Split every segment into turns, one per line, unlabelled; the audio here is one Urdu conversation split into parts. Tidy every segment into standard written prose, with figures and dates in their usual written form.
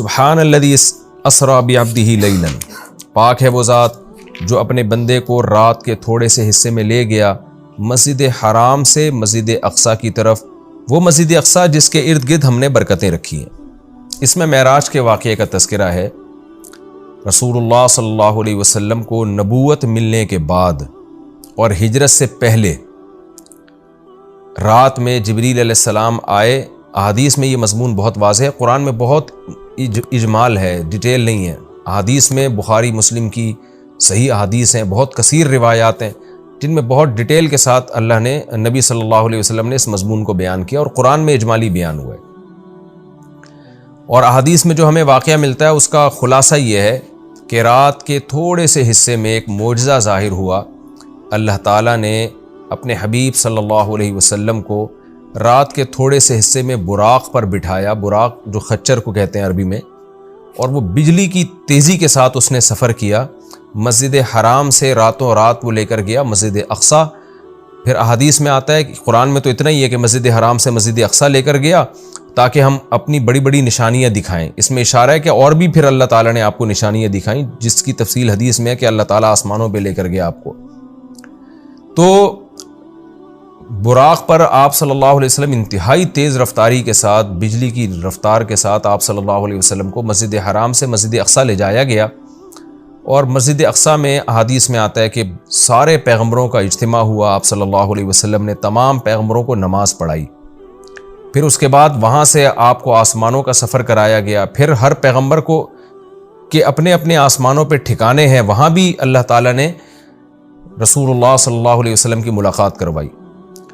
سبحان الذی اسری بعبدہ لیلا، پاک ہے وہ ذات جو اپنے بندے کو رات کے تھوڑے سے حصے میں لے گیا مسجد حرام سے مسجد اقصیٰ کی طرف، وہ مسجد اقصیٰ جس کے ارد گرد ہم نے برکتیں رکھی ہیں۔ اس میں معراج کے واقعے کا تذکرہ ہے۔ رسول اللہ صلی اللہ علیہ وسلم کو نبوت ملنے کے بعد اور ہجرت سے پہلے رات میں جبریل علیہ السلام آئے۔ احادیث میں یہ مضمون بہت واضح ہے، قرآن میں بہت اجمال ہے، ڈیٹیل نہیں ہے۔ احادیث میں بخاری مسلم کی صحیح احادیث ہیں، بہت کثیر روایات ہیں جن میں بہت ڈیٹیل کے ساتھ اللہ نے، نبی صلی اللہ علیہ وسلم نے اس مضمون کو بیان کیا، اور قرآن میں اجمالی بیان ہوا ہے۔ اور احادیث میں جو ہمیں واقعہ ملتا ہے اس کا خلاصہ یہ ہے کہ رات کے تھوڑے سے حصے میں ایک معجزہ ظاہر ہوا۔ اللہ تعالیٰ نے اپنے حبیب صلی اللہ علیہ وسلم کو رات کے تھوڑے سے حصے میں براق پر بٹھایا، براق جو خچر کو کہتے ہیں عربی میں، اور وہ بجلی کی تیزی کے ساتھ اس نے سفر کیا۔ مسجد حرام سے راتوں رات وہ لے کر گیا مسجد اقصیٰ۔ پھر احادیث میں آتا ہے کہ قرآن میں تو اتنا ہی ہے کہ مسجد حرام سے مسجد اقصیٰ لے کر گیا تاکہ ہم اپنی بڑی بڑی نشانیاں دکھائیں۔ اس میں اشارہ ہے کہ اور بھی پھر اللہ تعالیٰ نے آپ کو نشانیاں دکھائیں، جس کی تفصیل حدیث میں ہے کہ اللہ تعالیٰ آسمانوں پہ لے کر گیا آپ کو۔ تو براق پر آپ صلی اللہ علیہ وسلم انتہائی تیز رفتاری کے ساتھ، بجلی کی رفتار کے ساتھ آپ صلی اللہ علیہ وسلم کو مسجد حرام سے مسجد اقصیٰ لے جایا گیا۔ اور مسجد اقصیٰ میں احادیث میں آتا ہے کہ سارے پیغمبروں کا اجتماع ہوا، آپ صلی اللہ علیہ وسلم نے تمام پیغمبروں کو نماز پڑھائی۔ پھر اس کے بعد وہاں سے آپ کو آسمانوں کا سفر کرایا گیا۔ پھر ہر پیغمبر کو کہ اپنے اپنے آسمانوں پہ ٹھکانے ہیں، وہاں بھی اللہ تعالیٰ نے رسول اللہ صلی اللہ علیہ وسلم کی ملاقات کروائی۔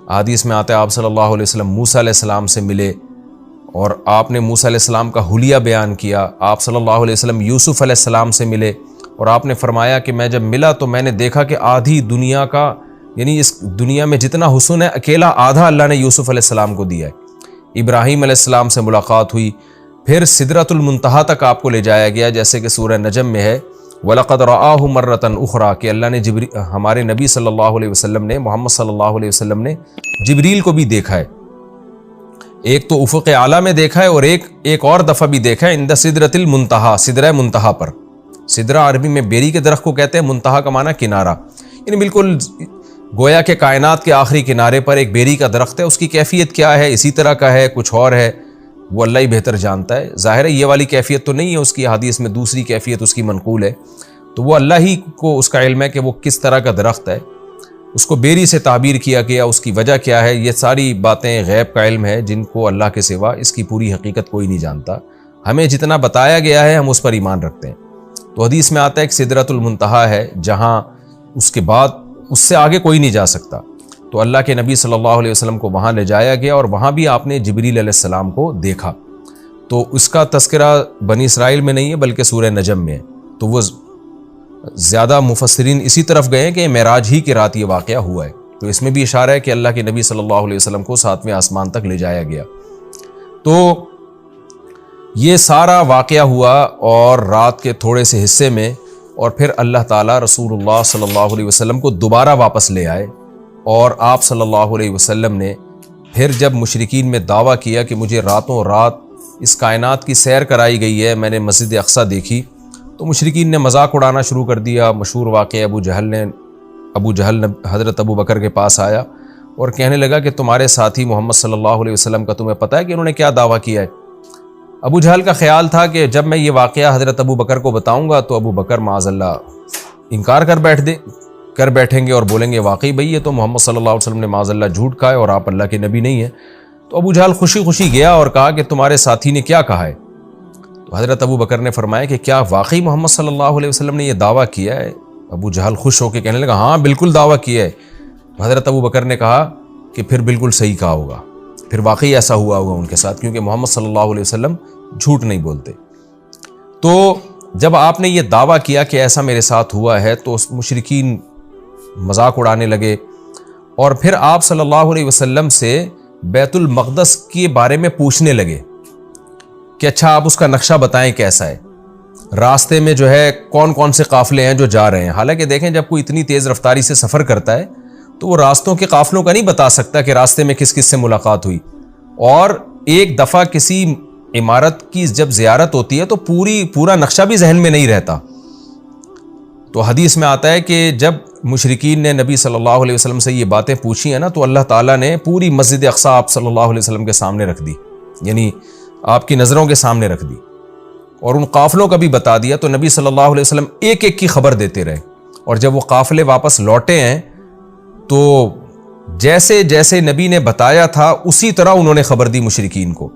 حدیث میں آتا ہے آپ صلی اللہ علیہ وسلم موسیٰ علیہ السلام سے ملے، اور آپ نے موسیٰ علیہ السلام کا حلیہ بیان کیا۔ آپ صلی اللہ علیہ وسلم یوسف علیہ السلام سے ملے، اور آپ نے فرمایا کہ میں جب ملا تو میں نے دیکھا کہ آدھی دنیا کا، یعنی اس دنیا میں جتنا حسن ہے اکیلا آدھا اللہ نے یوسف علیہ السلام کو دیا ہے۔ ابراہیم علیہ السلام سے ملاقات ہوئی، پھر سدرۃ المنتہا تک آپ کو لے جایا گیا، جیسے کہ سورہ نجم میں ہے وَلَقَدْ رَآهُ مَرَّةً أُخْرَىٰ کہ اللہ نے ہمارے نبی صلی اللہ علیہ وسلم نے، محمد صلی اللہ علیہ وسلم نے جبریل کو بھی دیکھا ہے۔ ایک تو افق اعلیٰ میں دیکھا ہے، اور ایک اور دفعہ بھی دیکھا ہے عند سدرۃ المنتہا، سدرہ منتہا پر۔ سدرہ عربی میں بیری کے درخت کو کہتے ہیں، منتہا کا معنی کنارہ، یعنی بالکل گویا کہ کائنات کے آخری کنارے پر ایک بیری کا درخت ہے۔ اس کی کیفیت کیا ہے، اسی طرح کا ہے، کچھ اور ہے، وہ اللہ ہی بہتر جانتا ہے۔ ظاہر ہے یہ والی کیفیت تو نہیں ہے اس کی، حدیث میں دوسری کیفیت اس کی منقول ہے، تو وہ اللہ ہی کو اس کا علم ہے کہ وہ کس طرح کا درخت ہے۔ اس کو بیری سے تعبیر کیا گیا، اس کی وجہ کیا ہے، یہ ساری باتیں غیب کا علم ہے جن کو اللہ کے سوا اس کی پوری حقیقت کوئی نہیں جانتا۔ ہمیں جتنا بتایا گیا ہے ہم اس پر ایمان رکھتے ہیں۔ تو حدیث میں آتا ہے کہ سدرۃ المنتہا ہے جہاں اس کے بعد اس سے آگے کوئی نہیں جا سکتا۔ تو اللہ کے نبی صلی اللہ علیہ وسلم کو وہاں لے جایا گیا، اور وہاں بھی آپ نے جبریل علیہ السلام کو دیکھا۔ تو اس کا تذکرہ بنی اسرائیل میں نہیں ہے بلکہ سورہ نجم میں ہے۔ تو وہ زیادہ مفسرین اسی طرف گئے ہیں کہ معراج ہی کی رات یہ واقعہ ہوا ہے۔ تو اس میں بھی اشارہ ہے کہ اللہ کے نبی صلی اللہ علیہ وسلم کو 7ویں آسمان تک لے جایا گیا۔ تو یہ سارا واقعہ ہوا، اور رات کے تھوڑے سے حصے میں، اور پھر اللہ تعالیٰ رسول اللہ صلی اللہ علیہ وسلم کو دوبارہ واپس لے آئے، اور آپ صلی اللہ علیہ وسلم نے پھر جب مشرکین میں دعویٰ کیا کہ مجھے راتوں رات اس کائنات کی سیر کرائی گئی ہے، میں نے مسجد اقصیٰ دیکھی، تو مشرکین نے مذاق اڑانا شروع کر دیا۔ مشہور واقعہ ابو جہل حضرت ابو بکر کے پاس آیا اور کہنے لگا کہ تمہارے ساتھی محمد صلی اللہ علیہ وسلم کا تمہیں پتہ ہے کہ انہوں نے کیا دعویٰ کیا ہے؟ ابو جہل کا خیال تھا کہ جب میں یہ واقعہ حضرت ابو بکر کو بتاؤں گا تو ابو بکر معاذ اللہ انکار کر بیٹھیں گے اور بولیں گے واقعی بھئی یہ تو محمد صلی اللہ علیہ وسلم نے معاذ اللہ جھوٹ کہا ہے اور آپ اللہ کے نبی نہیں ہیں۔ تو ابو جہل خوشی خوشی گیا اور کہا کہ تمہارے ساتھی نے کیا کہا ہے؟ تو حضرت ابو بکر نے فرمایا کہ کیا واقعی محمد صلی اللہ علیہ وسلم نے یہ دعویٰ کیا ہے؟ ابو جہل خوش ہو کے کہنے لگا ہاں بالکل دعویٰ کیا ہے۔ حضرت ابو بکر نے کہا کہ پھر بالکل صحیح کہا ہوگا، پھر واقعی ایسا ہوا ہوگا ان کے ساتھ، کیونکہ محمد صلی اللہ علیہ وسلم جھوٹ نہیں بولتے۔ تو جب آپ نے یہ دعویٰ کیا کہ ایسا میرے ساتھ ہوا ہے تو مشرکین مذاق اڑانے لگے، اور پھر آپ صلی اللہ علیہ وسلم سے بیت المقدس کے بارے میں پوچھنے لگے کہ اچھا آپ اس کا نقشہ بتائیں کیسا ہے، راستے میں جو ہے کون کون سے قافلے ہیں جو جا رہے ہیں۔ حالانکہ دیکھیں جب کوئی اتنی تیز رفتاری سے سفر کرتا ہے تو وہ راستوں کے قافلوں کا نہیں بتا سکتا کہ راستے میں کس کس سے ملاقات ہوئی۔ اور ایک دفعہ کسی عمارت کی جب زیارت ہوتی ہے تو پورا نقشہ بھی ذہن میں نہیں رہتا. تو حدیث میں آتا ہے کہ جب مشرکین نے نبی صلی اللہ علیہ وسلم سے یہ باتیں پوچھی ہیں نا تو اللہ تعالیٰ نے پوری مسجد اقصیٰ آپ صلی اللہ علیہ وسلم کے سامنے رکھ دی, یعنی آپ کی نظروں کے سامنے رکھ دی, اور ان قافلوں کا بھی بتا دیا. تو نبی صلی اللہ علیہ وسلم ایک ایک کی خبر دیتے رہے, اور جب وہ قافلے واپس لوٹے ہیں تو جیسے جیسے نبی نے بتایا تھا اسی طرح انہوں نے خبر دی مشرکین کو,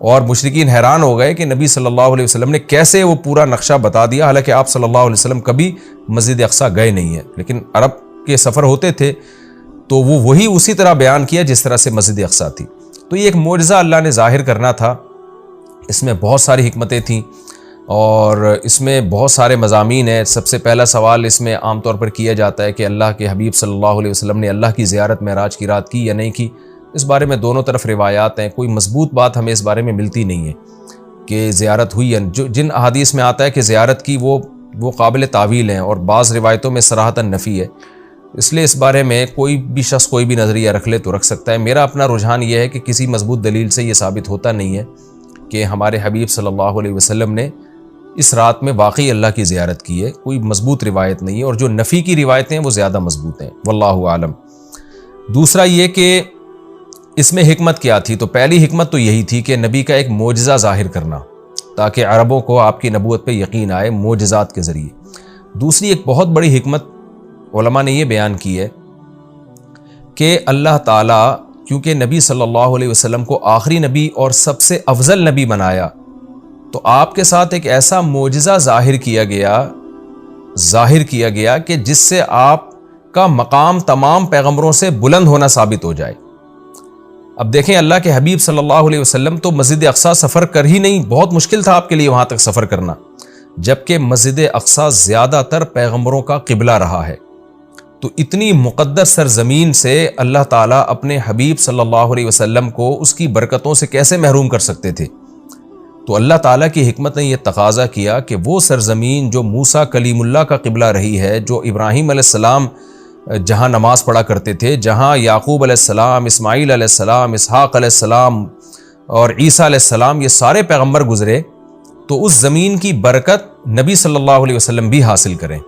اور مشرکین حیران ہو گئے کہ نبی صلی اللہ علیہ وسلم نے کیسے وہ پورا نقشہ بتا دیا, حالانکہ آپ صلی اللہ علیہ وسلم کبھی مسجد اقصیٰ گئے نہیں ہیں, لیکن عرب کے سفر ہوتے تھے تو وہ وہی اسی طرح بیان کیا جس طرح سے مسجد اقصیٰ تھی. تو یہ ایک معجزہ اللہ نے ظاہر کرنا تھا. اس میں بہت ساری حکمتیں تھیں اور اس میں بہت سارے مضامین ہیں. سب سے پہلا سوال اس میں عام طور پر کیا جاتا ہے کہ اللہ کے حبیب صلی اللہ علیہ وسلم نے اللہ کی زیارت معراج کی رات کی یا نہیں کی. اس بارے میں دونوں طرف روایات ہیں, کوئی مضبوط بات ہمیں اس بارے میں ملتی نہیں ہے کہ زیارت ہوئی ہے. جن احادیث میں آتا ہے کہ زیارت کی وہ قابل تعویل ہیں, اور بعض روایتوں میں صراحتاً نفی ہے. اس لیے اس بارے میں کوئی بھی شخص کوئی بھی نظریہ رکھ لے تو رکھ سکتا ہے. میرا اپنا رجحان یہ ہے کہ کسی مضبوط دلیل سے یہ ثابت ہوتا نہیں ہے کہ ہمارے حبیب صلی اللہ علیہ وسلم نے اس رات میں واقعی اللہ کی زیارت کی ہے. کوئی مضبوط روایت نہیں ہے, اور جو نفی کی روایتیں ہیں وہ زیادہ مضبوط ہیں, واللہ عالم. دوسرا یہ کہ اس میں حکمت کیا تھی, تو پہلی حکمت تو یہی تھی کہ نبی کا ایک معجزہ ظاہر کرنا تاکہ عربوں کو آپ کی نبوت پہ یقین آئے معجزات کے ذریعے. دوسری ایک بہت بڑی حکمت علماء نے یہ بیان کی ہے کہ اللہ تعالیٰ کیونکہ نبی صلی اللہ علیہ وسلم کو آخری نبی اور سب سے افضل نبی بنایا, تو آپ کے ساتھ ایک ایسا معجزہ ظاہر کیا گیا کہ جس سے آپ کا مقام تمام پیغمبروں سے بلند ہونا ثابت ہو جائے. اب دیکھیں اللہ کے حبیب صلی اللہ علیہ وسلم تو مسجد اقصیٰ سفر کر ہی نہیں, بہت مشکل تھا آپ کے لیے وہاں تک سفر کرنا, جبکہ مسجد اقصیٰ زیادہ تر پیغمبروں کا قبلہ رہا ہے. تو اتنی مقدس سرزمین سے اللہ تعالیٰ اپنے حبیب صلی اللہ علیہ وسلم کو اس کی برکتوں سے کیسے محروم کر سکتے تھے؟ تو اللہ تعالیٰ کی حکمت نے یہ تقاضا کیا کہ وہ سرزمین جو موسیٰ کلیم اللہ کا قبلہ رہی ہے, جو ابراہیم علیہ السلام جہاں نماز پڑھا کرتے تھے, جہاں یعقوب علیہ السلام, اسماعیل علیہ السلام, اسحاق علیہ السلام اور عیسیٰ علیہ السلام یہ سارے پیغمبر گزرے, تو اس زمین کی برکت نبی صلی اللہ علیہ وسلم بھی حاصل کریں.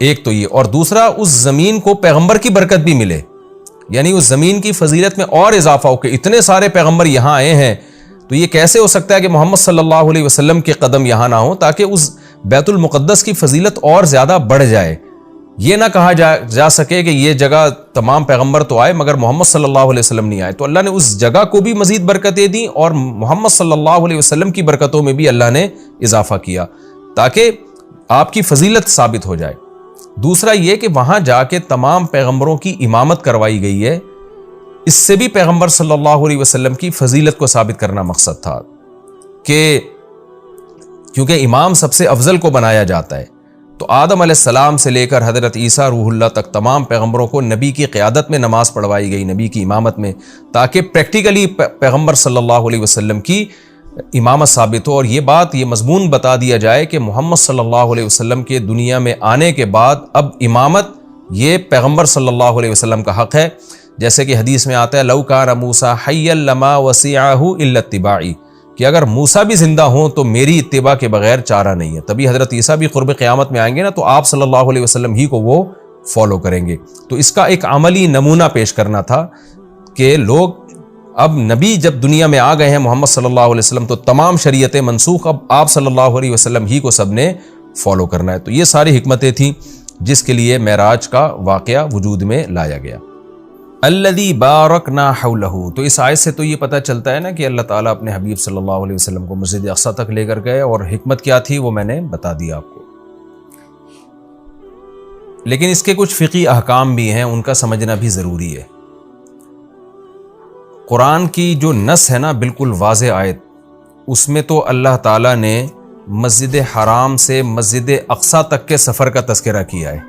ایک تو یہ, اور دوسرا اس زمین کو پیغمبر کی برکت بھی ملے, یعنی اس زمین کی فضیلت میں اور اضافہ ہو کہ اتنے سارے پیغمبر یہاں آئے ہیں, تو یہ کیسے ہو سکتا ہے کہ محمد صلی اللہ علیہ وسلم کے قدم یہاں نہ ہوں, تاکہ اس بیت المقدس کی فضیلت اور زیادہ بڑھ جائے. یہ نہ کہا جا سکے کہ یہ جگہ تمام پیغمبر تو آئے مگر محمد صلی اللہ علیہ وسلم نہیں آئے. تو اللہ نے اس جگہ کو بھی مزید برکتیں دیں, اور محمد صلی اللہ علیہ وسلم کی برکتوں میں بھی اللہ نے اضافہ کیا تاکہ آپ کی فضیلت ثابت ہو جائے. دوسرا یہ کہ وہاں جا کے تمام پیغمبروں کی امامت کروائی گئی ہے, اس سے بھی پیغمبر صلی اللہ علیہ وسلم کی فضیلت کو ثابت کرنا مقصد تھا کہ کیونکہ امام سب سے افضل کو بنایا جاتا ہے. تو آدم علیہ السلام سے لے کر حضرت عیسیٰ روح اللہ تک تمام پیغمبروں کو نبی کی قیادت میں نماز پڑھوائی گئی, نبی کی امامت میں, تاکہ پریکٹیکلی پیغمبر صلی اللہ علیہ وسلم کی امامت ثابت ہو. اور یہ مضمون بتا دیا جائے کہ محمد صلی اللہ علیہ وسلم کے دنیا میں آنے کے بعد اب امامت یہ پیغمبر صلی اللہ علیہ وسلم کا حق ہے, جیسے کہ حدیث میں آتا ہے لو کان موسیٰ حیا لما وسعہ الا اتباعی, کہ اگر موسیٰ بھی زندہ ہوں تو میری اتباع کے بغیر چارہ نہیں ہے. تبھی حضرت عیسیٰ بھی قرب قیامت میں آئیں گے نا, تو آپ صلی اللہ علیہ وسلم ہی کو وہ فالو کریں گے. تو اس کا ایک عملی نمونہ پیش کرنا تھا کہ لوگ اب نبی جب دنیا میں آ گئے ہیں محمد صلی اللہ علیہ وسلم, تو تمام شریعتیں منسوخ, اب آپ صلی اللہ علیہ وسلم ہی کو سب نے فالو کرنا ہے. تو یہ ساری حکمتیں تھیں جس کے لیے معراج کا واقعہ وجود میں لایا گیا. الذی بارکنا حولہ, تو اس آیت سے تو یہ پتہ چلتا ہے نا کہ اللہ تعالیٰ اپنے حبیب صلی اللہ علیہ وسلم کو مسجد اقصیٰ تک لے کر گئے, اور حکمت کیا تھی وہ میں نے بتا دیا آپ کو. لیکن اس کے کچھ فقہی احکام بھی ہیں, ان کا سمجھنا بھی ضروری ہے. قرآن کی جو نص ہے نا بالکل واضح آیت, اس میں تو اللہ تعالیٰ نے مسجد حرام سے مسجد اقصیٰ تک کے سفر کا تذکرہ کیا ہے,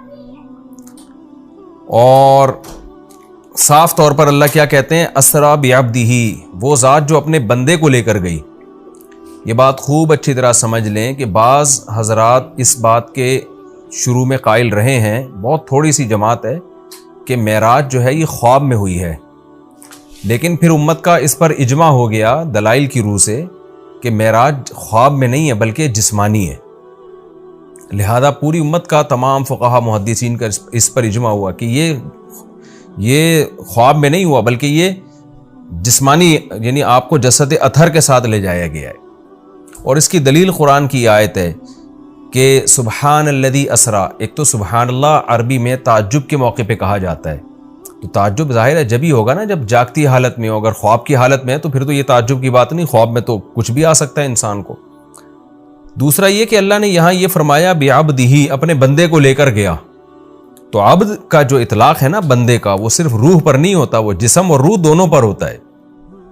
اور صاف طور پر اللہ کیا کہتے ہیں, اسرا بعبدہ, وہ ذات جو اپنے بندے کو لے کر گئی. یہ بات خوب اچھی طرح سمجھ لیں کہ بعض حضرات اس بات کے شروع میں قائل رہے ہیں, بہت تھوڑی سی جماعت ہے, کہ معراج جو ہے یہ خواب میں ہوئی ہے, لیکن پھر امت کا اس پر اجماع ہو گیا دلائل کی روح سے کہ معراج خواب میں نہیں ہے بلکہ جسمانی ہے. لہذا پوری امت کا تمام فقہا محدثین کا اس پر اجماع ہوا کہ یہ خواب میں نہیں ہوا بلکہ یہ جسمانی، یعنی آپ کو جسد اطہر کے ساتھ لے جایا گیا ہے. اور اس کی دلیل قرآن کی آیت ہے کہ سبحان الذی اسرا. ایک تو سبحان اللہ عربی میں تعجب کے موقع پہ کہا جاتا ہے، تو تعجب ظاہر ہے جب ہی ہوگا نا جب جاگتی حالت میں ہو. اگر خواب کی حالت میں ہے تو پھر تو یہ تعجب کی بات نہیں، خواب میں تو کچھ بھی آ سکتا ہے انسان کو. دوسرا یہ کہ اللہ نے یہاں یہ فرمایا بعبدہ، اپنے بندے کو لے کر گیا. تو عبد کا جو اطلاق ہے نا بندے کا، وہ صرف روح پر نہیں ہوتا، وہ جسم اور روح دونوں پر ہوتا ہے.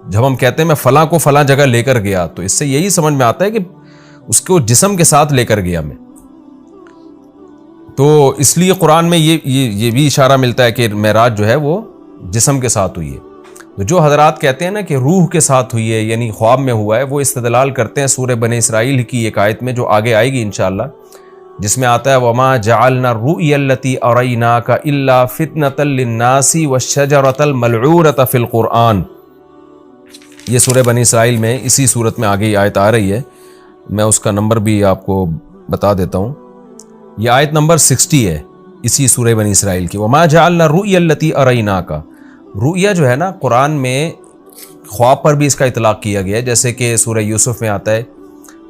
جب ہم کہتے ہیں میں فلاں کو فلاں جگہ لے کر گیا، تو اس سے یہی سمجھ میں آتا ہے کہ اس کو جسم کے ساتھ لے کر گیا میں. تو اس لیے قرآن میں یہ بھی اشارہ ملتا ہے کہ معراج جو ہے وہ جسم کے ساتھ ہوئی ہے. تو جو حضرات کہتے ہیں نا کہ روح کے ساتھ ہوئی ہے یعنی خواب میں ہوا ہے، وہ استدلال کرتے ہیں سورہ بنی اسرائیل کی ایک آیت میں جو آگے آئے گی انشاءاللہ، جس میں آتا ہے وَمَا جَعَلْنَا الرُّؤْيَا الَّتِي أَرَيْنَاكَ إِلَّا فِتْنَةً لِلنَّاسِ وَالشَّجَرَةَ الْمَلْعُونَةَ فِي الْقُرْآنِ. یہ سورہ بنی اسرائیل میں اسی صورت میں آگے آیت آ رہی ہے. میں اس کا نمبر بھی آپ کو بتا دیتا ہوں. یہ آیت نمبر 60 ہے اسی سورہ بنی اسرائیل کی. وَمَا جَعَلْنَا الرُّؤْيَا الَّتِي أَرَيْنَاكَ. رؤیا جو ہے نا قرآن میں خواب پر بھی اس کا اطلاق کیا گیا ہے، جیسے کہ سورہ یوسف میں آتا ہے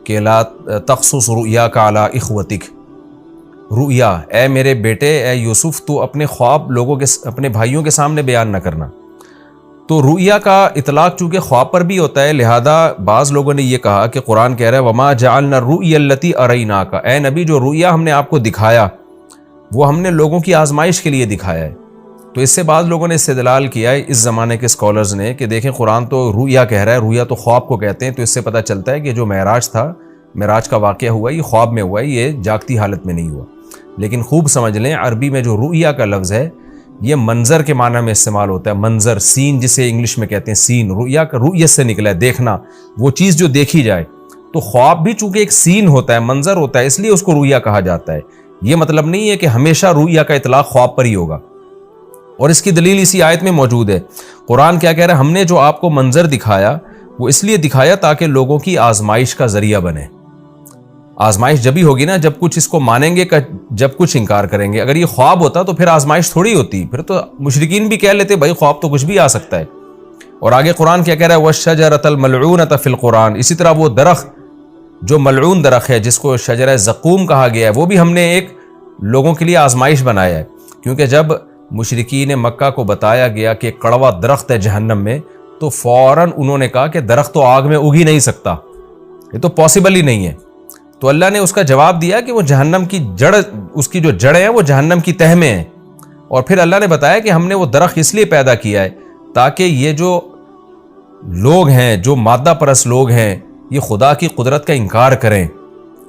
کہ لا تقصص رؤیاک علی اخوتک. رؤیا، اے میرے بیٹے اے یوسف، تو اپنے خواب لوگوں کے اپنے بھائیوں کے سامنے بیان نہ کرنا. تو رؤیا کا اطلاق چونکہ خواب پر بھی ہوتا ہے، لہذا بعض لوگوں نے یہ کہا کہ قرآن کہہ رہا ہے وما جعلنا الرؤیا التي اریناک، اے نبی جو رؤیا ہم نے آپ کو دکھایا وہ ہم نے لوگوں کی آزمائش کے لیے دکھایا ہے. تو اس سے بعض لوگوں نے استدلال کیا ہے اس زمانے کے اسکالرز نے کہ دیکھیں قرآن تو رؤیا کہہ رہا ہے، رؤیا تو خواب کو کہتے ہیں، تو اس سے پتہ چلتا ہے کہ جو معراج تھا، معراج کا واقعہ ہوا یہ خواب میں ہوا ہے، یہ جاگتی حالت میں نہیں ہوا. لیکن خوب سمجھ لیں عربی میں جو رؤیا کا لفظ ہے یہ منظر کے معنی میں استعمال ہوتا ہے. منظر، سین جسے انگلش میں کہتے ہیں سین. رؤیا کا رؤیت سے نکلا ہے، دیکھنا، وہ چیز جو دیکھی جائے. تو خواب بھی چونکہ ایک سین ہوتا ہے، منظر ہوتا ہے، اس لیے اس کو رؤیا کہا جاتا ہے. یہ مطلب نہیں ہے کہ ہمیشہ رؤیا کا اطلاق خواب پر ہی ہوگا. اور اس کی دلیل اسی آیت میں موجود ہے. قرآن کیا کہہ رہا ہے؟ ہم نے جو آپ کو منظر دکھایا وہ اس لیے دکھایا تاکہ لوگوں کی آزمائش کا ذریعہ بنے. آزمائش جب ہی ہوگی نا جب کچھ اس کو مانیں گے، جب کچھ انکار کریں گے. اگر یہ خواب ہوتا تو پھر آزمائش تھوڑی ہوتی، پھر تو مشرکین بھی کہہ لیتے بھائی خواب تو کچھ بھی آ سکتا ہے. اور آگے قرآن کیا کہہ رہا ہے وَالشَّجَرَةَ الْمَلْعُونَةَ فِي الْقُرْآنِ. اسی طرح وہ درخت جو ملعون درخت ہے جس کو شجرہ زقوم کہا گیا ہے، وہ بھی ہم نے ایک لوگوں کے لیے آزمائش بنایا ہے. کیونکہ جب مشرکین مکہ کو بتایا گیا کہ کڑوا درخت ہے جہنم میں، تو فوراً انہوں نے کہا کہ درخت تو آگ میں اگ ہی نہیں سکتا، یہ تو پاسبل ہی نہیں ہے. تو اللہ نے اس کا جواب دیا کہ وہ جہنم کی جڑ، اس کی جو جڑیں ہیں وہ جہنم کی تہ میں ہیں. اور پھر اللہ نے بتایا کہ ہم نے وہ درخت اس لیے پیدا کیا ہے تاکہ یہ جو لوگ ہیں، جو مادہ پرست لوگ ہیں، یہ خدا کی قدرت کا انکار کریں،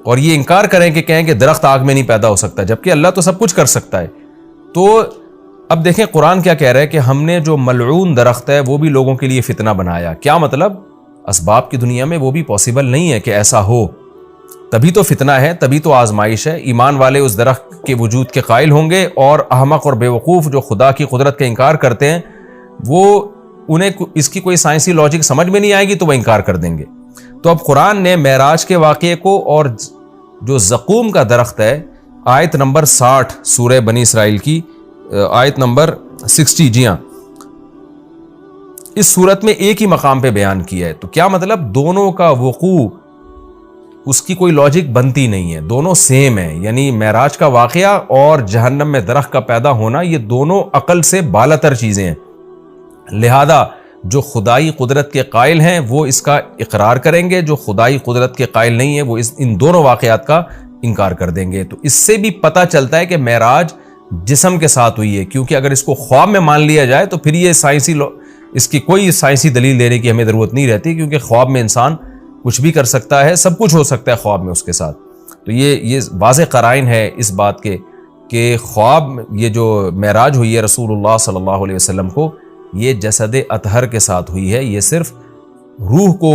اور یہ انکار کریں کہ کہیں کہ درخت آگ میں نہیں پیدا ہو سکتا، جبکہ اللہ تو سب کچھ کر سکتا ہے. تو اب دیکھیں قرآن کیا کہہ رہا ہے کہ ہم نے جو ملعون درخت ہے وہ بھی لوگوں کے لیے فتنہ بنایا. کیا مطلب؟ اسباب کی دنیا میں وہ بھی پاسبل نہیں ہے کہ ایسا ہو، تبھی تو فتنہ ہے، تبھی تو آزمائش ہے. ایمان والے اس درخت کے وجود کے قائل ہوں گے، اور احمق اور بیوقوف جو خدا کی قدرت کا انکار کرتے ہیں وہ انہیں اس کی کوئی سائنسی لاجک سمجھ میں نہیں آئے گی تو وہ انکار کر دیں گے. تو اب قرآن نے معراج کے واقعے کو اور جو زقوم کا درخت ہے، آیت نمبر 60 سورہ بنی اسرائیل کی آیت نمبر 60، جی ہاں، اس صورت میں ایک ہی مقام پہ بیان کیا ہے. تو کیا مطلب؟ دونوں کا وقوع اس کی کوئی لاجک بنتی نہیں ہے، دونوں سیم ہیں. یعنی معراج کا واقعہ اور جہنم میں درخت کا پیدا ہونا یہ دونوں عقل سے بالاتر چیزیں ہیں. لہذا جو خدائی قدرت کے قائل ہیں وہ اس کا اقرار کریں گے، جو خدائی قدرت کے قائل نہیں ہیں وہ ان دونوں واقعات کا انکار کر دیں گے. تو اس سے بھی پتہ چلتا ہے کہ معراج جسم کے ساتھ ہوئی ہے، کیونکہ اگر اس کو خواب میں مان لیا جائے تو پھر یہ اس کی کوئی سائنسی دلیل دینے کی ہمیں ضرورت نہیں رہتی، کیونکہ خواب میں انسان کچھ بھی کر سکتا ہے، سب کچھ ہو سکتا ہے خواب میں اس کے ساتھ. تو یہ واضح قرائن ہے اس بات کے کہ خواب یہ جو معراج ہوئی ہے رسول اللہ صلی اللہ علیہ وسلم کو، یہ جسد اطہر کے ساتھ ہوئی ہے. یہ صرف روح کو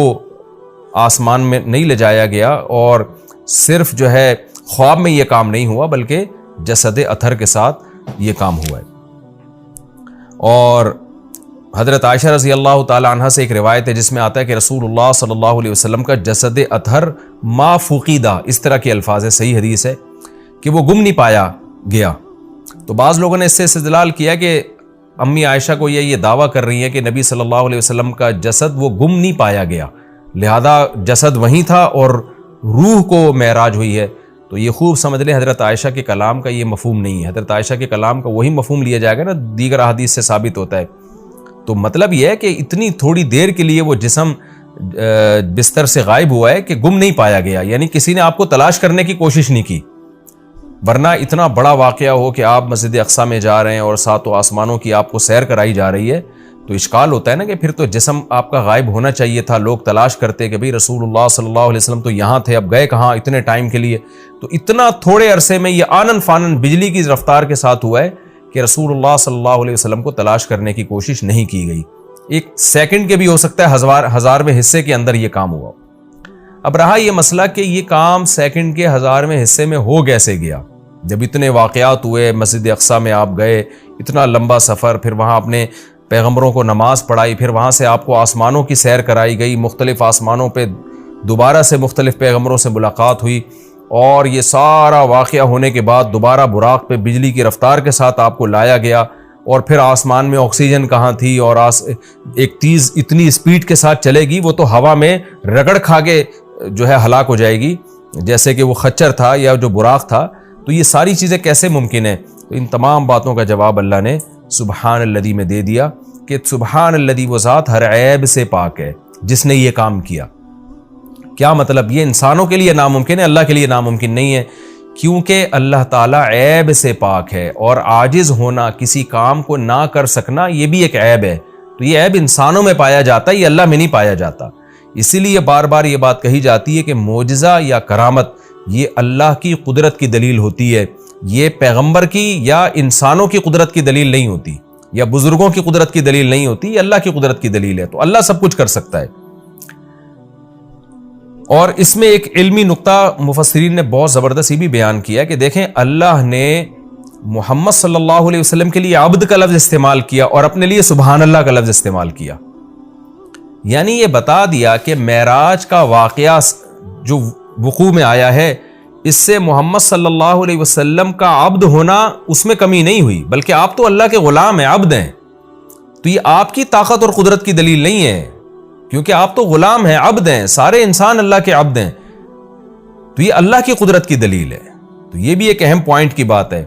آسمان میں نہیں لے جایا گیا، اور صرف جو ہے خواب میں یہ کام نہیں ہوا بلکہ جسد اطہر کے ساتھ یہ کام ہوا ہے. اور حضرت عائشہ رضی اللہ تعالی عنہ سے ایک روایت ہے جس میں آتا ہے کہ رسول اللہ صلی اللہ علیہ وسلم کا جسد اطہر ما فقیدہ، اس طرح کے الفاظ ہے، صحیح حدیث ہے کہ وہ گم نہیں پایا گیا۔ تو بعض لوگوں نے اس سے استدلال کیا کہ امی عائشہ کو یہ دعویٰ کر رہی ہیں کہ نبی صلی اللہ علیہ وسلم کا جسد وہ گم نہیں پایا گیا، لہذا جسد وہیں تھا اور روح کو معراج ہوئی ہے۔ تو یہ خوب سمجھ لیں حضرت عائشہ کے کلام کا یہ مفہوم نہیں ہے، حضرت عائشہ کے کلام کا وہی مفہوم لیا جائے گا نا دیگر احادیث سے ثابت ہوتا ہے۔ تو مطلب یہ ہے کہ اتنی تھوڑی دیر کے لیے وہ جسم بستر سے غائب ہوا ہے کہ گم نہیں پایا گیا، یعنی کسی نے آپ کو تلاش کرنے کی کوشش نہیں کی، ورنہ اتنا بڑا واقعہ ہو کہ آپ مسجد اقصیٰ میں جا رہے ہیں اور ساتوں آسمانوں کی آپ کو سیر کرائی جا رہی ہے، تو اشکال ہوتا ہے نا کہ پھر تو جسم آپ کا غائب ہونا چاہیے تھا، لوگ تلاش کرتے کہ بھئی رسول اللہ صلی اللہ علیہ وسلم تو یہاں تھے، اب گئے کہاں اتنے ٹائم کے لیے؟ تو اتنا تھوڑے عرصے میں یہ آنن فانن بجلی کی رفتار کے ساتھ ہوا ہے کہ رسول اللہ صلی اللہ علیہ وسلم کو تلاش کرنے کی کوشش نہیں کی گئی۔ ایک سیکنڈ کے بھی ہو سکتا ہے، ہزارویں حصے کے اندر یہ کام ہوا۔ اب رہا یہ مسئلہ کہ یہ کام سیکنڈ کے ہزارویں حصے میں ہو کیسے گیا؟ جب اتنے واقعات ہوئے، مسجد اقصیٰ میں آپ گئے، اتنا لمبا سفر، پھر وہاں اپنے پیغمبروں کو نماز پڑھائی، پھر وہاں سے آپ کو آسمانوں کی سیر کرائی گئی، مختلف آسمانوں پہ دوبارہ سے مختلف پیغمبروں سے ملاقات ہوئی، اور یہ سارا واقعہ ہونے کے بعد دوبارہ براق پہ بجلی کی رفتار کے ساتھ آپ کو لایا گیا، اور پھر آسمان میں آکسیجن کہاں تھی، اور ایک تیز اتنی سپیڈ کے ساتھ چلے گی وہ تو ہوا میں رگڑ کھا کے جو ہے ہلاک ہو جائے گی، جیسے کہ وہ خچر تھا یا جو براق تھا۔ تو یہ ساری چیزیں کیسے ممکن ہیں؟ تو ان تمام باتوں کا جواب اللہ نے سبحان الذی میں دے دیا کہ سبحان الذی، وہ ذات ہر عیب سے پاک ہے جس نے یہ کام کیا۔ کیا مطلب؟ یہ انسانوں کے لیے ناممکن ہے، اللہ کے لیے ناممکن نہیں ہے، کیونکہ اللہ تعالیٰ عیب سے پاک ہے، اور عاجز ہونا، کسی کام کو نہ کر سکنا، یہ بھی ایک عیب ہے۔ تو یہ عیب انسانوں میں پایا جاتا ہے، یہ اللہ میں نہیں پایا جاتا۔ اسی لیے بار بار یہ بات کہی جاتی ہے کہ معجزہ یا کرامت یہ اللہ کی قدرت کی دلیل ہوتی ہے، یہ پیغمبر کی یا انسانوں کی قدرت کی دلیل نہیں ہوتی، یا بزرگوں کی قدرت کی دلیل نہیں ہوتی، یہ اللہ کی قدرت کی دلیل ہے۔ تو اللہ سب کچھ کر سکتا ہے۔ اور اس میں ایک علمی نقطہ مفسرین نے بہت زبردست بھی بیان کیا کہ دیکھیں، اللہ نے محمد صلی اللہ علیہ وسلم کے لیے عبد کا لفظ استعمال کیا اور اپنے لیے سبحان اللہ کا لفظ استعمال کیا، یعنی یہ بتا دیا کہ معراج کا واقعہ جو وقوع میں آیا ہے، اس سے محمد صلی اللہ علیہ وسلم کا عبد ہونا اس میں کمی نہیں ہوئی، بلکہ آپ تو اللہ کے غلام ہیں، عبد ہیں۔ تو یہ آپ کی طاقت اور قدرت کی دلیل نہیں ہے، کیونکہ آپ تو غلام ہیں، عبد ہیں، سارے انسان اللہ کے عبد ہیں، تو یہ اللہ کی قدرت کی دلیل ہے۔ تو یہ بھی ایک اہم پوائنٹ کی بات ہے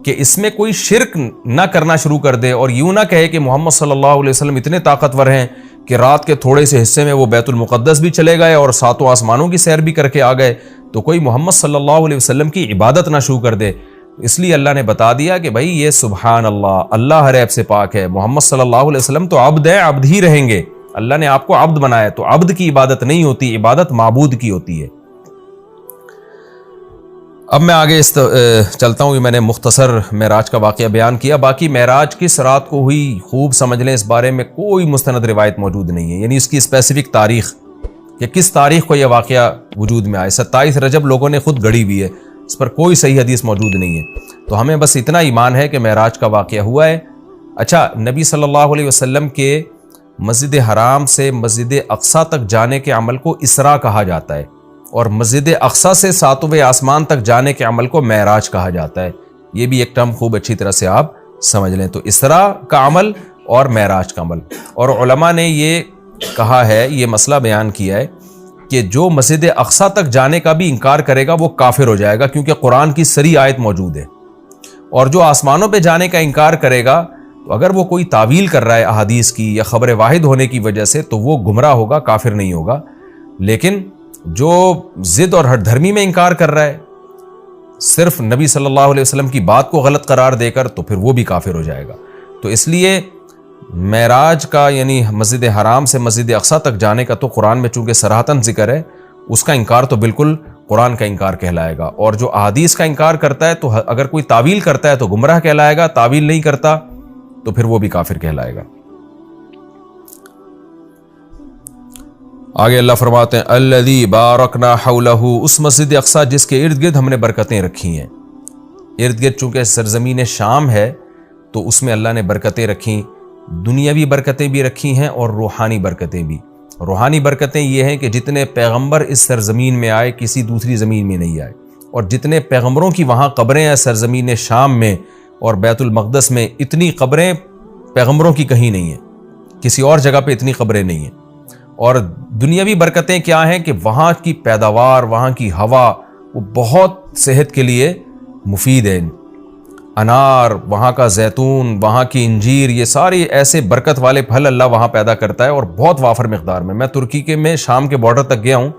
کہ اس میں کوئی شرک نہ کرنا شروع کر دے اور یوں نہ کہے کہ محمد صلی اللہ علیہ وسلم اتنے طاقتور ہیں کہ رات کے تھوڑے سے حصے میں وہ بیت المقدس بھی چلے گئے اور ساتوں آسمانوں کی سیر بھی کر کے آ گئے، تو کوئی محمد صلی اللہ علیہ وسلم کی عبادت نہ شروع کر دے۔ اس لیے اللہ نے بتا دیا کہ بھائی یہ سبحان اللہ، اللہ ہر عیب سے پاک ہے، محمد صلی اللہ علیہ وسلم تو عبد ہیں، عبد ہی رہیں گے، اللہ نے آپ کو عبد بنایا، تو عبد کی عبادت نہیں ہوتی، عبادت معبود کی ہوتی ہے۔ اب میں آگے چلتا ہوں، میں نے مختصر معراج کا واقعہ بیان کیا، باقی معراج کس رات کو ہوئی خوب سمجھ لیں، اس بارے میں کوئی مستند روایت موجود نہیں ہے، یعنی اس کی اسپیسیفک تاریخ کہ کس تاریخ کو یہ واقعہ وجود میں آئے، 27 رجب لوگوں نے خود گڑی ہوئی ہے، اس پر کوئی صحیح حدیث موجود نہیں ہے۔ تو ہمیں بس اتنا ایمان ہے کہ معراج کا واقعہ ہوا ہے۔ اچھا، نبی صلی اللہ علیہ وسلم کے مسجد حرام سے مسجد اقصیٰ تک جانے کے عمل کو اسراء کہا جاتا ہے، اور مسجد اقصیٰ سے ساتویں آسمان تک جانے کے عمل کو معراج کہا جاتا ہے۔ یہ بھی ایک ٹرم خوب اچھی طرح سے آپ سمجھ لیں، تو اسراء کا عمل اور معراج کا عمل۔ اور علماء نے یہ کہا ہے، یہ مسئلہ بیان کیا ہے کہ جو مسجد اقصیٰ تک جانے کا بھی انکار کرے گا وہ کافر ہو جائے گا، کیونکہ قرآن کی صریح آیت موجود ہے، اور جو آسمانوں پہ جانے کا انکار کرے گا تو اگر وہ کوئی تعویل کر رہا ہے احادیث کی یا خبر واحد ہونے کی وجہ سے تو وہ گمراہ ہوگا، کافر نہیں ہوگا۔ لیکن جو ضد اور ہٹ دھرمی میں انکار کر رہا ہے صرف نبی صلی اللہ علیہ وسلم کی بات کو غلط قرار دے کر، تو پھر وہ بھی کافر ہو جائے گا۔ تو اس لیے معراج کا یعنی مسجد حرام سے مسجد اقصیٰ تک جانے کا تو قرآن میں چونکہ صراحتاً ذکر ہے، اس کا انکار تو بالکل قرآن کا انکار کہلائے گا، اور جو احادیث کا انکار کرتا ہے تو اگر کوئی تعویل کرتا ہے تو گمراہ کہلائے گا، تعویل نہیں کرتا تو پھر وہ بھی کافر کہلائے گا۔ آگے اللہ فرماتے ہیں الذی بارکنا حولہ، اس مسجد اقصیٰ جس کے ارد گرد ہم نے برکتیں رکھی ہیں۔ ارد گرد چونکہ سرزمین شام ہے تو اس میں اللہ نے برکتیں رکھیں، دنیاوی برکتیں بھی رکھی ہیں اور روحانی برکتیں بھی۔ روحانی برکتیں یہ ہیں کہ جتنے پیغمبر اس سرزمین میں آئے کسی دوسری زمین میں نہیں آئے، اور جتنے پیغمبروں کی وہاں قبریں ہیں سرزمین شام میں اور بیت المقدس میں، اتنی قبریں پیغمبروں کی کہیں نہیں ہیں، کسی اور جگہ پہ اتنی قبریں نہیں ہیں۔ اور دنیاوی برکتیں کیا ہیں کہ وہاں کی پیداوار، وہاں کی ہوا وہ بہت صحت کے لیے مفید ہے۔ انار، وہاں کا زیتون، وہاں کی انجیر، یہ سارے ایسے برکت والے پھل اللہ وہاں پیدا کرتا ہے اور بہت وافر مقدار میں۔ میں ترکی کے میں شام کے بارڈر تک گیا ہوں۔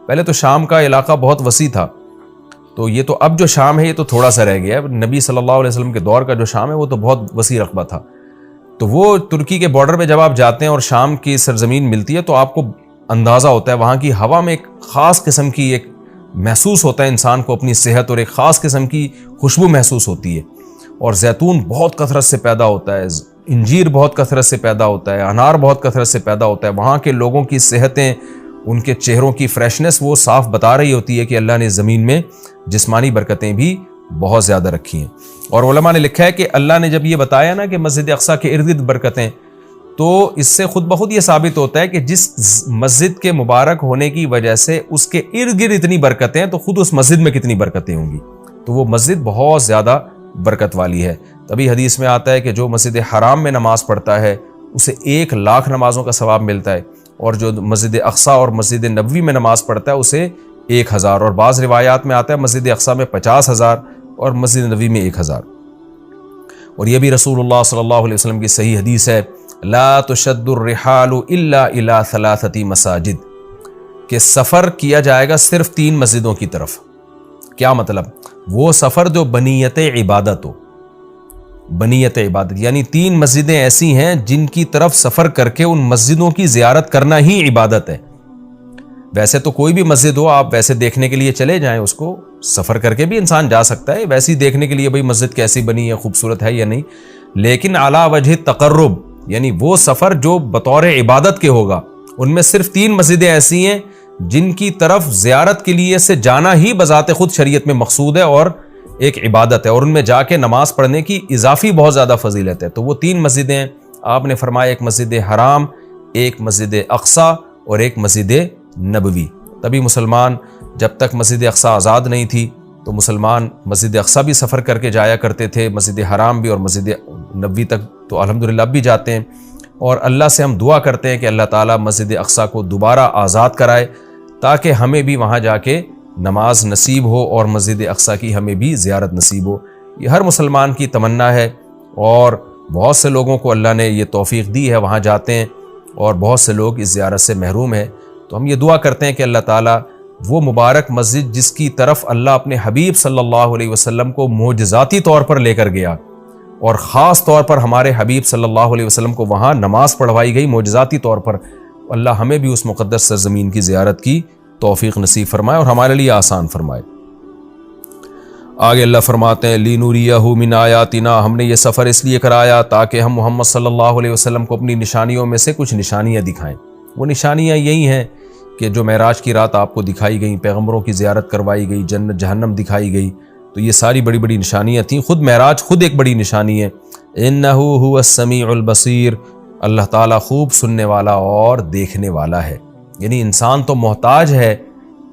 پہلے تو شام کا علاقہ بہت وسیع تھا، تو یہ تو اب جو شام ہے یہ تو تھوڑا سا رہ گیا ہے۔ نبی صلی اللہ علیہ وسلم کے دور کا جو شام ہے وہ تو بہت وسیع رقبہ تھا۔ تو وہ ترکی کے بارڈر پہ جب آپ جاتے ہیں اور شام کی سرزمین ملتی ہے تو آپ کو اندازہ ہوتا ہے وہاں کی ہوا میں ایک خاص قسم کی ایک محسوس ہوتا ہے انسان کو اپنی صحت، اور ایک خاص قسم کی خوشبو محسوس ہوتی ہے۔ اور زیتون بہت کثرت سے پیدا ہوتا ہے، انجیر بہت کثرت سے پیدا ہوتا ہے، انار بہت کثرت سے پیدا ہوتا ہے۔ وہاں کے لوگوں کی صحتیں، ان کے چہروں کی فریشنس وہ صاف بتا رہی ہوتی ہے کہ اللہ نے زمین میں جسمانی برکتیں بھی بہت زیادہ رکھی ہیں۔ اور علماء نے لکھا ہے کہ اللہ نے جب یہ بتایا نا کہ مسجد اقصیٰ کے ارد گرد برکتیں، تو اس سے خود بخود یہ ثابت ہوتا ہے کہ جس مسجد کے مبارک ہونے کی وجہ سے اس کے ارد گرد اتنی برکتیں ہیں تو خود اس مسجد میں کتنی برکتیں ہوں گی۔ تو وہ مسجد بہت زیادہ برکت والی ہے۔ تبھی حدیث میں آتا ہے کہ جو مسجد حرام میں نماز پڑھتا ہے اسے 1,00,000 نمازوں کا ثواب ملتا ہے، اور جو مسجد اقصیٰ اور مسجد نبوی میں نماز پڑھتا ہے اسے 1,000، اور بعض روایات میں آتا ہے مسجد اقصیٰ میں 50,000 اور مسجد نبوی میں 1,000۔ اور یہ بھی رسول اللہ صلی اللہ علیہ وسلم کی صحیح حدیث ہے، لا تشد الرحال الا الى 3 مساجد، کہ سفر کیا جائے گا صرف 3 مسجدوں کی طرف۔ کیا مطلب؟ وہ سفر جو بنیت عبادت ہو، بنیت عبادت یعنی 3 مسجدیں ایسی ہیں جن کی طرف سفر کر کے ان مسجدوں کی زیارت کرنا ہی عبادت ہے۔ ویسے تو کوئی بھی مسجد ہو آپ ویسے دیکھنے کے لیے چلے جائیں، اس کو سفر کر کے بھی انسان جا سکتا ہے ویسے ہی دیکھنے کے لیے بھئی مسجد کیسی بنی ہے، خوبصورت ہے یا نہیں، لیکن علی وجہ تقرب یعنی وہ سفر جو بطور عبادت کے ہوگا، ان میں صرف 3 مسجدیں ایسی ہیں جن کی طرف زیارت کے لیے سے جانا ہی بذات خود شریعت میں مقصود ہے اور ایک عبادت ہے، اور ان میں جا کے نماز پڑھنے کی اضافی بہت زیادہ فضیلت ہے۔ تو وہ 3 مسجدیں آپ نے فرمایا، ایک مسجد حرام، ایک مسجد اقصیٰ اور ایک مسجد نبوی۔ تبھی مسلمان جب تک مسجد اقصیٰ آزاد نہیں تھی تو مسلمان مسجد اقصیٰ بھی سفر کر کے جایا کرتے تھے، مسجد حرام بھی، اور مسجد نبوی تک تو الحمدللہ اب بھی جاتے ہیں۔ اور اللہ سے ہم دعا کرتے ہیں کہ اللہ تعالیٰ مسجد اقصیٰ کو دوبارہ آزاد کرائے تاکہ ہمیں بھی وہاں جا کے نماز نصیب ہو اور مسجد اقصیٰ کی ہمیں بھی زیارت نصیب ہو۔ یہ ہر مسلمان کی تمنا ہے، اور بہت سے لوگوں کو اللہ نے یہ توفیق دی ہے، وہاں جاتے ہیں، اور بہت سے لوگ اس زیارت سے محروم ہیں۔ تو ہم یہ دعا کرتے ہیں کہ اللہ تعالیٰ وہ مبارک مسجد جس کی طرف اللہ اپنے حبیب صلی اللہ علیہ وسلم کو معجزاتی طور پر لے کر گیا، اور خاص طور پر ہمارے حبیب صلی اللہ علیہ وسلم کو وہاں نماز پڑھوائی گئی معجزاتی طور پر، اللہ ہمیں بھی اس مقدس سرزمین کی زیارت کی توفیق نصیب فرمائے اور ہمارے لیے آسان فرمائے۔ آگے اللہ فرماتے ہیں لِنُرِيَهُ مِنْ آیَاتِنَا، ہم نے یہ سفر اس لیے کرایا تاکہ ہم محمد صلی اللہ علیہ وسلم کو اپنی نشانیوں میں سے کچھ نشانیاں دکھائیں۔ وہ نشانیاں یہی ہیں کہ جو معراج کی رات آپ کو دکھائی گئیں، پیغمبروں کی زیارت کروائی گئی، جنت جہنم دکھائی گئی، تو یہ ساری بڑی بڑی نشانیاں تھیں۔ خود معراج خود ایک بڑی نشانی ہے۔ إِنَّهُ هُوَ السَّمِيعُ الْبَصِيرُ، اللہ تعالیٰ خوب سننے والا اور دیکھنے والا ہے۔ یعنی انسان تو محتاج ہے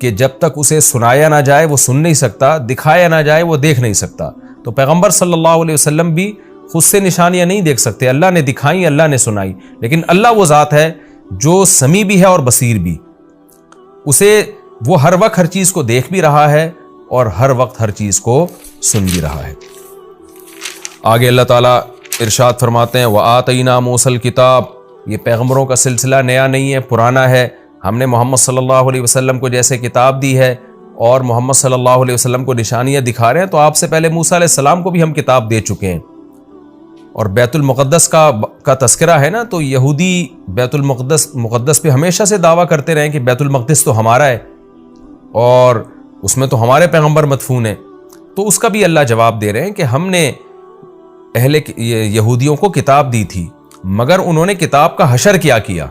کہ جب تک اسے سنایا نہ جائے وہ سن نہیں سکتا، دکھایا نہ جائے وہ دیکھ نہیں سکتا۔ تو پیغمبر صلی اللہ علیہ وسلم بھی خود سے نشانیاں نہیں دیکھ سکتے، اللہ نے دکھائیں، اللہ نے سنائی، لیکن اللہ وہ ذات ہے جو سمیع بھی ہے اور بصیر بھی، اسے وہ ہر وقت ہر چیز کو دیکھ بھی رہا ہے اور ہر وقت ہر چیز کو سن بھی رہا ہے۔ آگے اللہ تعالیٰ ارشاد فرماتے ہیں وَآتَيْنَا مُوسَى الْكِتَابَ، یہ پیغمبروں کا سلسلہ نیا نہیں ہے، پرانا ہے۔ ہم نے محمد صلی اللہ علیہ وسلم کو جیسے کتاب دی ہے اور محمد صلی اللہ علیہ وسلم کو نشانیاں دکھا رہے ہیں، تو آپ سے پہلے موسیٰ علیہ السلام کو بھی ہم کتاب دے چکے ہیں۔ اور بیت المقدس کا تذکرہ ہے نا، تو یہودی بیت المقدس پہ ہمیشہ سے دعویٰ کرتے رہے کہ بیت المقدس تو ہمارا ہے اور اس میں تو ہمارے پیغمبر مدفون ہیں۔ تو اس کا بھی اللہ جواب دے رہے ہیں کہ ہم نے اہل یہودیوں کو کتاب دی تھی، مگر انہوں نے کتاب کا حشر کیا کیا۔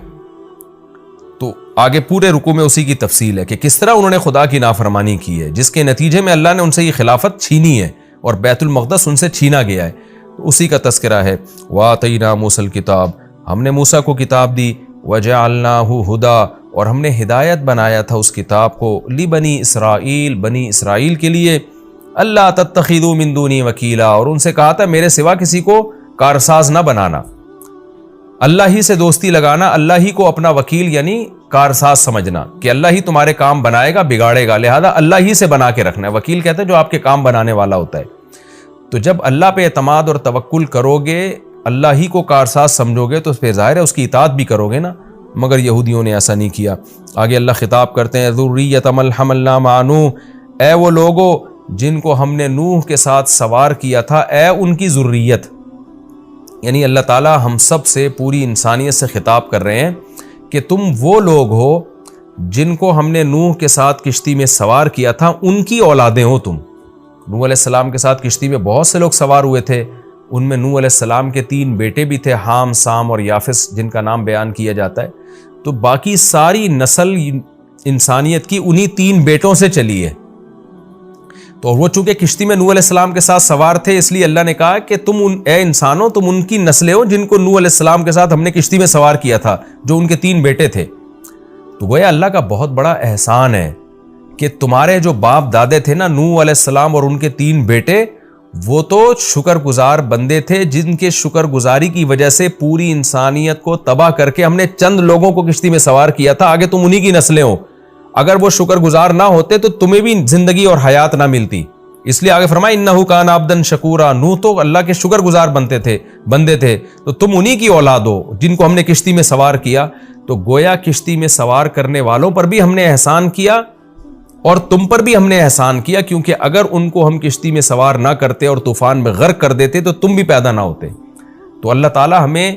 تو آگے پورے رکوع میں اسی کی تفصیل ہے کہ کس طرح انہوں نے خدا کی نافرمانی کی ہے، جس کے نتیجے میں اللہ نے ان سے یہ خلافت چھینی ہے اور بیت المقدس ان سے چھینا گیا ہے۔ اسی کا تذکرہ ہے۔ وَآتَيْنَا مُوسَى الْكِتَابَ، ہم نے موسیٰ کو کتاب دی، وَجَعَلْنَاهُ هُدًى، اور ہم نے ہدایت بنایا تھا اس کتاب کو، لِبَنِي اسرائیل، بنی اسرائیل کے لیے، اللہ تتخذوا من دونی وکیلا، اور ان سے کہا تھا میرے سوا کسی کو کارساز نہ بنانا، اللہ ہی سے دوستی لگانا، اللہ ہی کو اپنا وکیل یعنی کارساز سمجھنا کہ اللہ ہی تمہارے کام بنائے گا بگاڑے گا، لہذا اللہ ہی سے بنا کے رکھنا ہے۔ وکیل کہتے ہیں جو آپ کے کام بنانے والا ہوتا ہے۔ تو جب اللہ پہ اعتماد اور توکل کرو گے، اللہ ہی کو کارساز سمجھو گے، تو پھر ظاہر ہے اس کی اطاعت بھی کرو گے نا، مگر یہودیوں نے ایسا نہیں کیا۔ آگے اللہ خطاب کرتے ہیں ذریۃ من حملنا مع نوح، اے وہ لوگوں جن کو ہم نے نوح کے ساتھ سوار کیا تھا، اے ان کی ذریت، یعنی اللہ تعالی ہم سب سے، پوری انسانیت سے خطاب کر رہے ہیں کہ تم وہ لوگ ہو جن کو ہم نے نوح کے ساتھ کشتی میں سوار کیا تھا، ان کی اولادیں ہو تم۔ نوح علیہ السلام کے ساتھ کشتی میں بہت سے لوگ سوار ہوئے تھے، ان میں نوح علیہ السلام کے 3 بیٹے بھی تھے، حام، سام اور یافس، جن کا نام بیان کیا جاتا ہے۔ تو باقی ساری نسل انسانیت کی انہی 3 بیٹوں سے چلی ہے۔ تو وہ چونکہ کشتی میں نوح علیہ السلام کے ساتھ سوار تھے، اس لیے اللہ نے کہا کہ تم اے انسانوں، تم ان کی نسلیں ہو جن کو نوح علیہ السلام کے ساتھ ہم نے کشتی میں سوار کیا تھا، جو ان کے 3 بیٹے تھے۔ تو گویا اللہ کا بہت بڑا احسان ہے کہ تمہارے جو باپ دادے تھے نا، نوح علیہ السلام اور ان کے 3 بیٹے، وہ تو شکر گزار بندے تھے، جن کے شکر گزاری کی وجہ سے پوری انسانیت کو تباہ کر کے ہم نے چند لوگوں کو کشتی میں سوار کیا تھا، آگے تم انہی کی نسلیں ہو۔ اگر وہ شکر گزار نہ ہوتے تو تمہیں بھی زندگی اور حیات نہ ملتی، اس لیے آگے فرمایا انہ کان عبدا شکورا، نوح تو اللہ کے شکر گزار بندے تھے، تو تم انہی کی اولاد ہو جن کو ہم نے کشتی میں سوار کیا۔ تو گویا کشتی میں سوار کرنے والوں پر بھی ہم نے احسان کیا اور تم پر بھی ہم نے احسان کیا، کیونکہ اگر ان کو ہم کشتی میں سوار نہ کرتے اور طوفان میں غرق کر دیتے تو تم بھی پیدا نہ ہوتے۔ تو اللہ تعالی ہمیں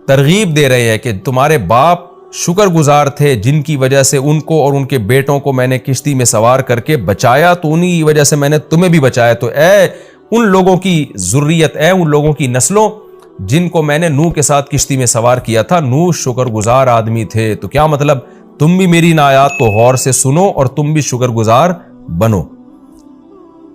ترغیب دے رہے ہیں کہ تمہارے باپ شکر گزار تھے، جن کی وجہ سے ان کو اور ان کے بیٹوں کو میں نے کشتی میں سوار کر کے بچایا، تو انہی کی وجہ سے میں نے تمہیں بھی بچایا۔ تو اے ان لوگوں کی ذریت، اے ان لوگوں کی نسلوں جن کو میں نے نوح کے ساتھ کشتی میں سوار کیا تھا، نوح شکر گزار آدمی تھے۔ تو کیا مطلب؟ تم بھی میری ان آیات کو غور سے سنو اور تم بھی شکر گزار بنو۔